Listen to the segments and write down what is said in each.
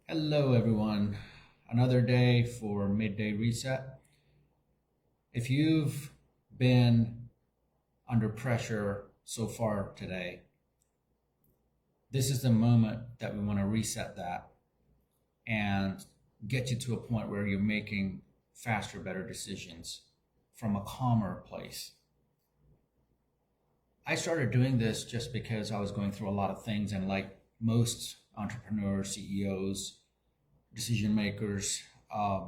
Hello, everyone. Another day for Midday Reset. If you've been under pressure so far today, this is the moment that we want to reset that and get you to a point where you're making faster, better decisions from a calmer place. I started doing this just because I was going through a lot of things, and like most entrepreneurs, CEOs, decision makers, I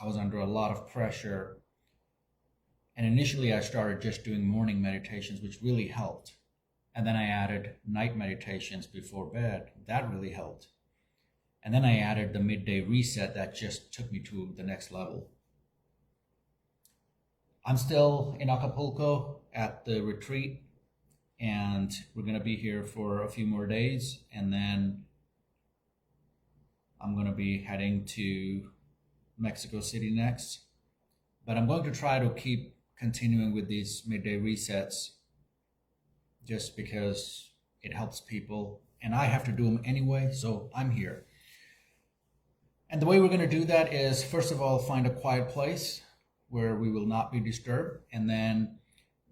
was under a lot of pressure. And initially, I started just doing morning meditations, which really helped. And then I added night meditations before bed. That really helped. And then I added the midday reset that just took me to the next level. I'm still in Acapulco at the retreat, and we're going to be here for a few more days. And then I'm going to be heading to Mexico City next. But I'm going to try to keep continuing with these midday resets just because it helps people and I have to do them anyway, so I'm here. And the way we're going to do that is, first of all, find a quiet place where we will not be disturbed, and then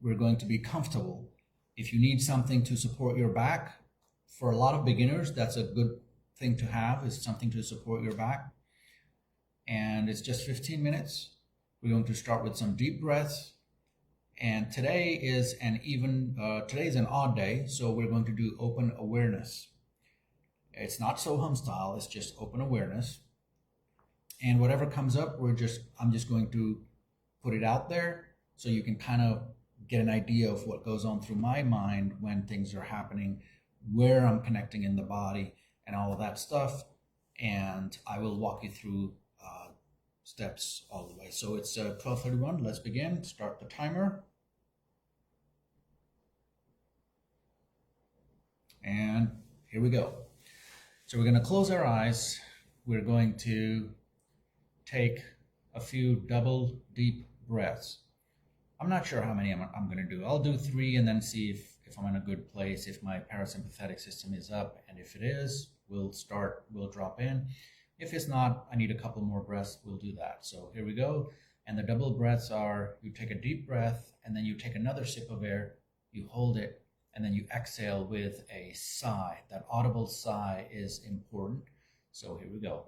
we're going to be comfortable. If you need something to support your back, for a lot of beginners, that's a good thing to have, is something to support your back. And it's just 15 minutes. We're going to start with some deep breaths. And today's an odd day, so we're going to do open awareness. It's not so hum style, it's just open awareness. And whatever comes up, I'm just going to put it out there so you can kind of get an idea of what goes on through my mind when things are happening, where I'm connecting in the body, and all of that stuff. And I will walk you through steps all the way. So it's 12:31. Let's begin. Start the timer. And here we go. So we're going to close our eyes. We're going to take a few double deep breaths. I'm not sure how many I'm going to do. I'll do 3 and then see if I'm in a good place, if my parasympathetic system is up. And if it is, we'll drop in. If it's not, I need a couple more breaths, we'll do that. So here we go. And the double breaths are, you take a deep breath, and then you take another sip of air, you hold it, and then you exhale with a sigh. That audible sigh is important. So here we go.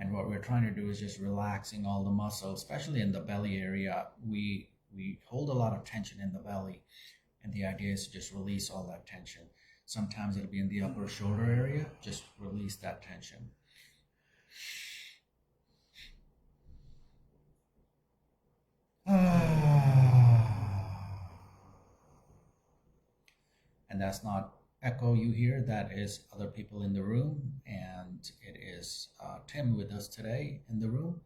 And what we're trying to do is just relaxing all the muscles, especially in the belly area. We hold a lot of tension in the belly, and the idea is to just release all that tension. Sometimes it'll be in the upper shoulder area. Just release that tension. And that's not echo you hear, that is other people in the room, and it is Tim with us today in the room.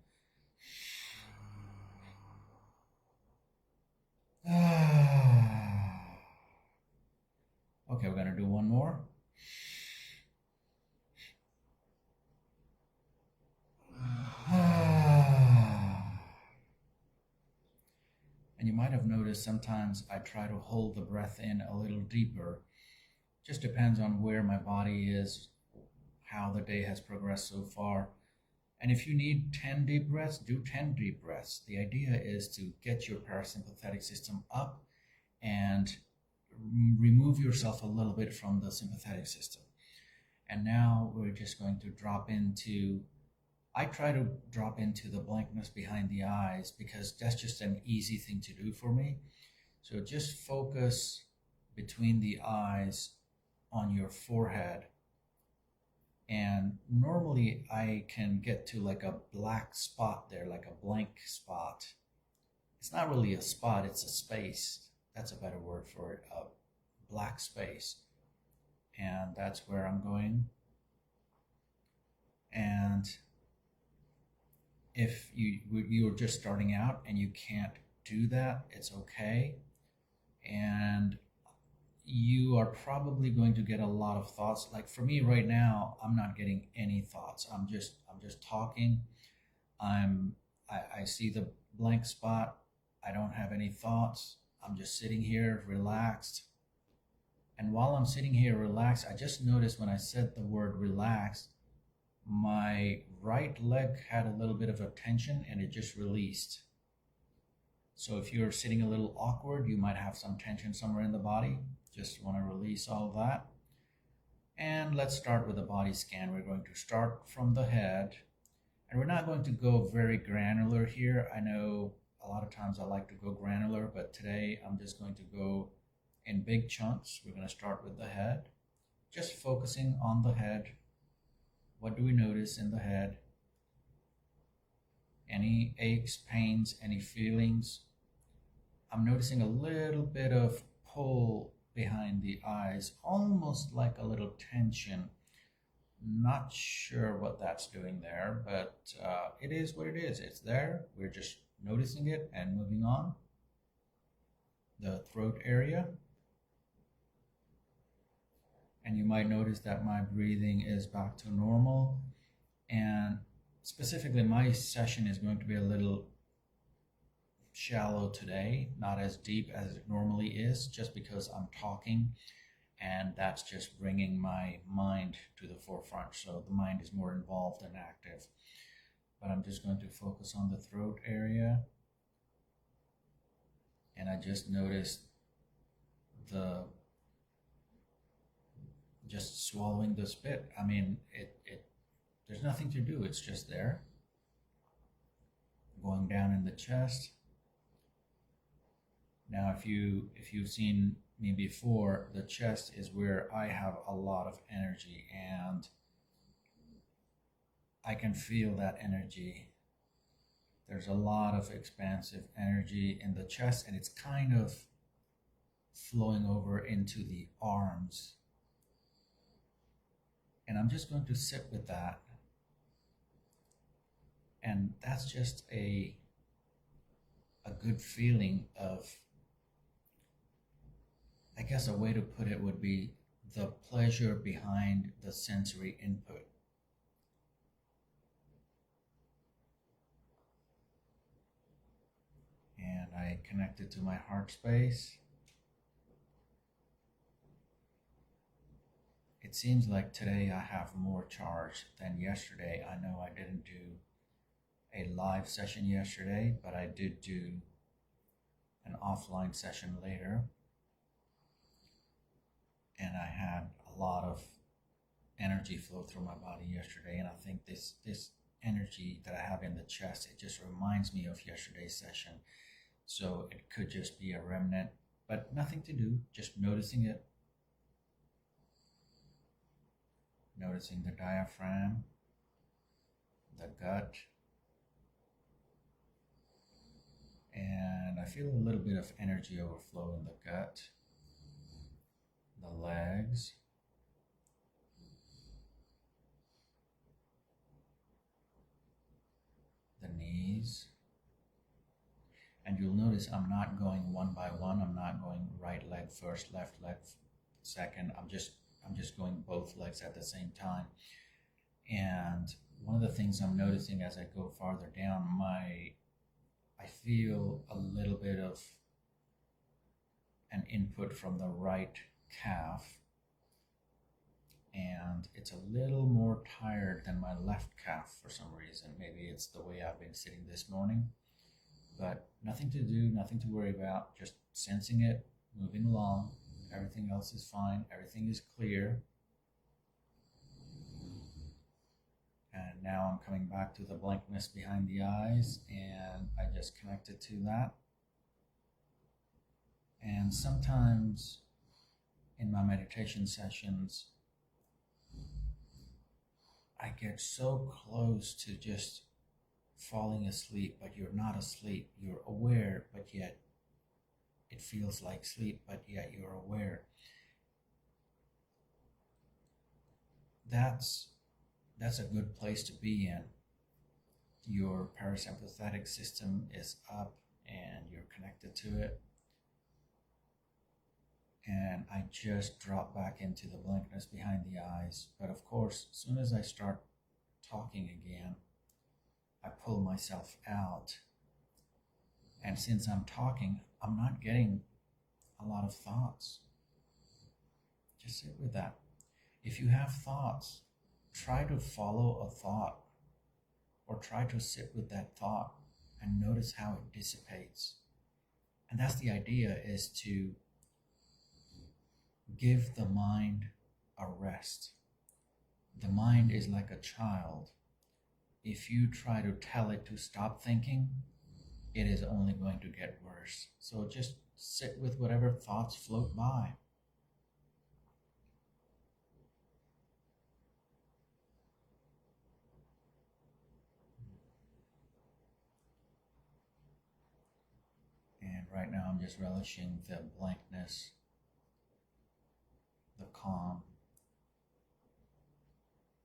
Okay, we're going to do one more. And you might have noticed sometimes I try to hold the breath in a little deeper. Just depends on where my body is, how the day has progressed so far. And if you need 10 deep breaths, do 10 deep breaths. The idea is to get your parasympathetic system up and remove yourself a little bit from the sympathetic system. And now we're just going to I try to drop into the blankness behind the eyes because that's just an easy thing to do for me. So just focus between the eyes on your forehead. And normally I can get to like a black spot there, like a blank spot. It's not really a spot, it's a space. That's a better word for it, a black space. And that's where I'm going. And if you're just starting out and you can't do that, it's okay. And you are probably going to get a lot of thoughts. Like for me right now, I'm not getting any thoughts. I'm just talking. I see the blank spot. I don't have any thoughts. I'm just sitting here relaxed. And while I'm sitting here relaxed, I just noticed when I said the word relaxed, my right leg had a little bit of a tension and it just released. So if you're sitting a little awkward, you might have some tension somewhere in the body. Just want to release all of that. And let's start with a body scan. We're going to start from the head, and we're not going to go very granular here. I know a lot of times I like to go granular, but today I'm just going to go in big chunks. We're going to start with the head, just focusing on the head. What do we notice in the head? Any aches, pains, any feelings? I'm noticing a little bit of pull behind the eyes, almost like a little tension. Not sure what that's doing there, but it is what it is. It's there. We're just noticing it and moving on. The throat area. And you might notice that my breathing is back to normal. And specifically, my session is going to be a little shallow today, not as deep as it normally is, just because I'm talking, and that's just bringing my mind to the forefront. So the mind is more involved and active. But I'm just going to focus on the throat area, and I just noticed the just swallowing the spit. I mean, there's nothing to do. It's just there. Going down in the chest. Now, if you've seen me before, the chest is where I have a lot of energy, and I can feel that energy. There's a lot of expansive energy in the chest, and it's kind of flowing over into the arms. And I'm just going to sit with that. And that's just a good feeling of, I guess a way to put it would be the pleasure behind the sensory input. And I connect it to my heart space. It seems like today I have more charge than yesterday. I know I didn't do a live session yesterday, but I did do an offline session later. And I had a lot of energy flow through my body yesterday. And I think this energy that I have in the chest, it just reminds me of yesterday's session. So it could just be a remnant, but nothing to do, just noticing it. Noticing the diaphragm, the gut, and I feel a little bit of energy overflow in the gut, the legs, the knees. And you'll notice I'm not going one by one. I'm not going right leg first, left leg second. I'm just going both legs at the same time. And one of the things I'm noticing as I go farther down, I feel a little bit of an input from the right calf, and it's a little more tired than my left calf for some reason. Maybe it's the way I've been sitting this morning, but nothing to do, nothing to worry about, just sensing it, moving along. Everything else is fine. Everything is clear. And now I'm coming back to the blankness behind the eyes, and I just connected to that. And sometimes in my meditation sessions, I get so close to just falling asleep, but you're not asleep. You're aware, but yet it feels like sleep, but yet you're aware. That's a good place to be in. Your parasympathetic system is up and you're connected to it. and I just drop back into the blankness behind the eyes. But of course, as soon as I start talking again, I pull myself out. And since I'm talking, I'm not getting a lot of thoughts. Just sit with that. If you have thoughts, try to follow a thought or try to sit with that thought and notice how it dissipates. And that's the idea, is to give the mind a rest. The mind is like a child. If you try to tell it to stop thinking, it is only going to get worse. So just sit with whatever thoughts float by. And right now I'm just relishing the blankness, the calm.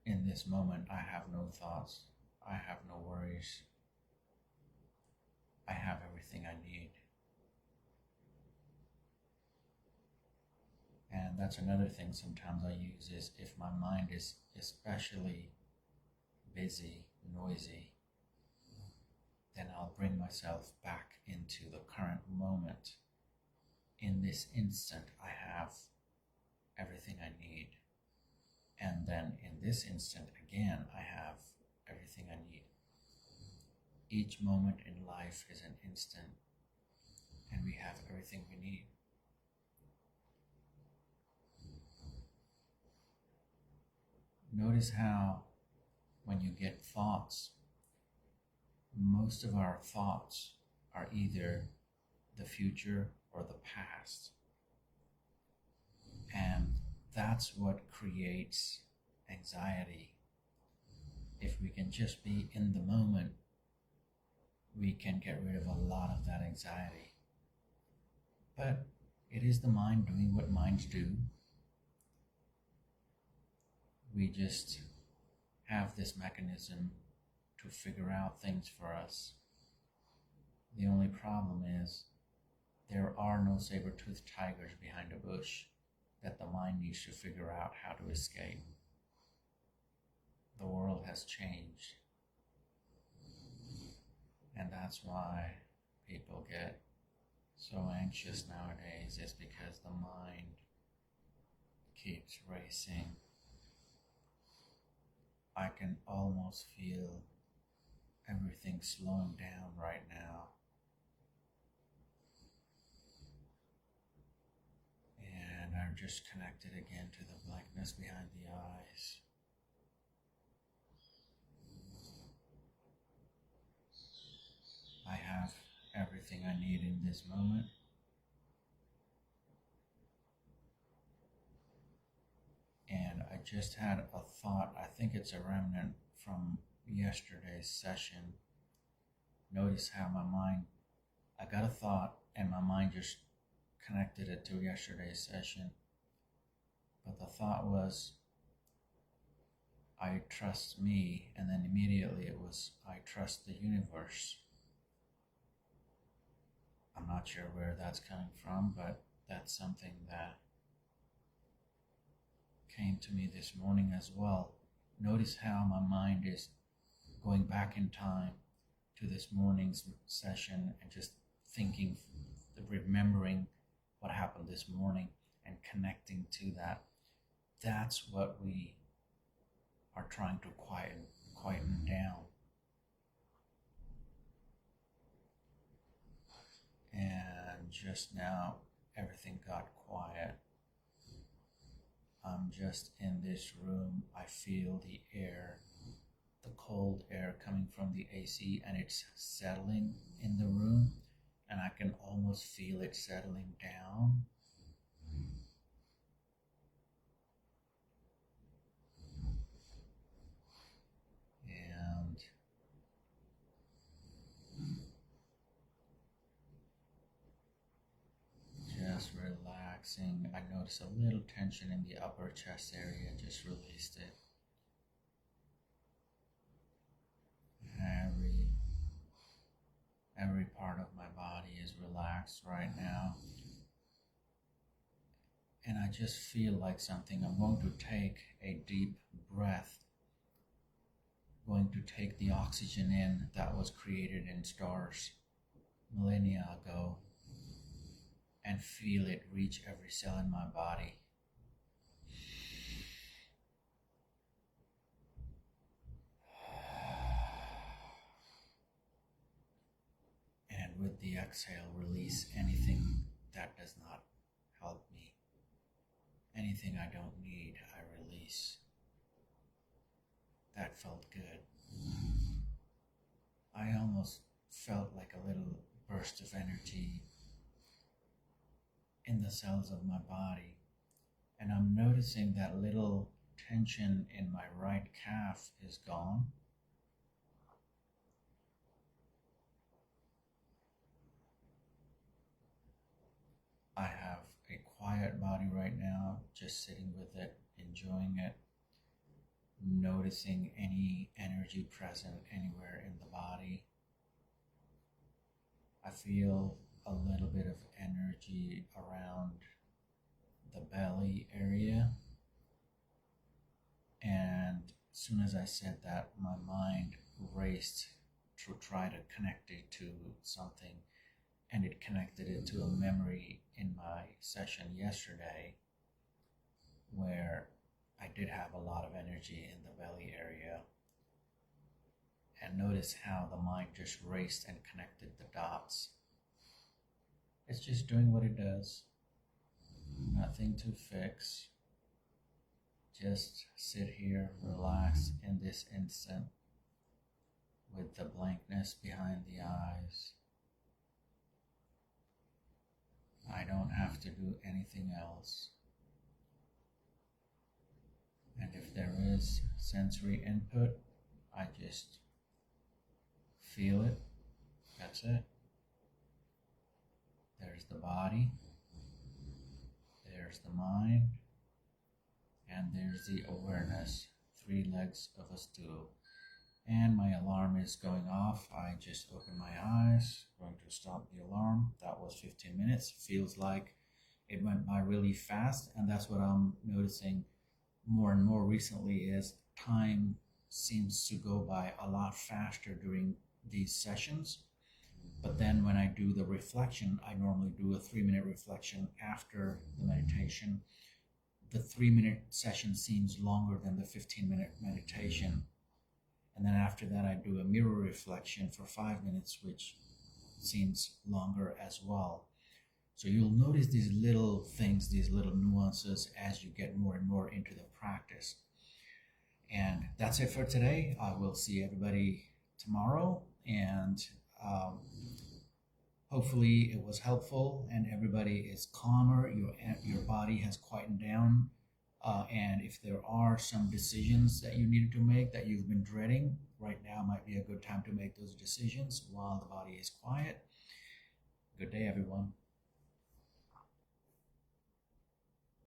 In this moment, I have no thoughts. I have no worries. I have everything I need. And that's another thing sometimes I use, is if my mind is especially busy, noisy, then I'll bring myself back into the current moment. In this instant, I have everything I need. And then in this instant, again, I have everything I need. Each moment in life is an instant, and we have everything we need. Notice how when you get thoughts, most of our thoughts are either the future or the past. And that's what creates anxiety. If we can just be in the moment, we can get rid of a lot of that anxiety. But it is the mind doing what minds do. We just have this mechanism to figure out things for us. The only problem is there are no saber-toothed tigers behind a bush that the mind needs to figure out how to escape. The world has changed. And that's why people get so anxious nowadays, is because the mind keeps racing. I can almost feel everything slowing down right now. And I'm just connected again to the blankness behind the eyes. I have everything I need in this moment. And I just had a thought. I think it's a remnant from yesterday's session. Notice how my mind, I got a thought and my mind just connected it to yesterday's session. But the thought was, I trust me, and then immediately it was, I trust the universe. I'm not sure where that's coming from, but that's something that came to me this morning as well. Notice how my mind is going back in time to this morning's session and just thinking, remembering what happened this morning and connecting to that. That's what we are trying to quieten down. And just now, everything got quiet. I'm just in this room. I feel the air, the cold air coming from the AC, and it's settling in the room, and I can almost feel it settling down. And just relaxing. I notice a little tension in the upper chest area, just released it. Every part of my body is relaxed right now. and I just feel like something. I'm going to take a deep breath, going to take the oxygen in that was created in stars millennia ago and feel it reach every cell in my body. And with the exhale, release anything that does not help me. Anything I don't need, I release. That felt good. I almost felt like a little burst of energy in the cells of my body. And I'm noticing that little tension in my right calf is gone. I have a quiet body right now, just sitting with it, enjoying it, noticing any energy present anywhere in the body. I feel a little bit of energy around the belly area. And as soon as I said that, my mind raced to try to connect it to something, and it connected it to a memory in my session yesterday where I did have a lot of energy in the belly area. And notice how the mind just raced and connected the dots. It's just doing what it does. Nothing to fix. Just sit here, relax in this instant with the blankness behind the eyes. I don't have to do anything else. And if there is sensory input, I just feel it. That's it. There's the body, there's the mind, and there's the awareness, 3 legs of a stool. And my alarm is going off. I just opened my eyes, going to stop the alarm. That was 15 minutes. Feels like it went by really fast, and that's what I'm noticing more and more recently is time seems to go by a lot faster during these sessions. But then when I do the reflection, I normally do a 3-minute reflection after the meditation. The 3-minute session seems longer than the 15-minute meditation. And then after that, I do a mirror reflection for 5 minutes, which seems longer as well. So you'll notice these little things, these little nuances as you get more and more into the practice. And that's it for today. I will see everybody tomorrow, and hopefully it was helpful and everybody is calmer. Your body has quietened down. And if there are some decisions that you needed to make that you've been dreading, right now might be a good time to make those decisions while the body is quiet. Good day, everyone.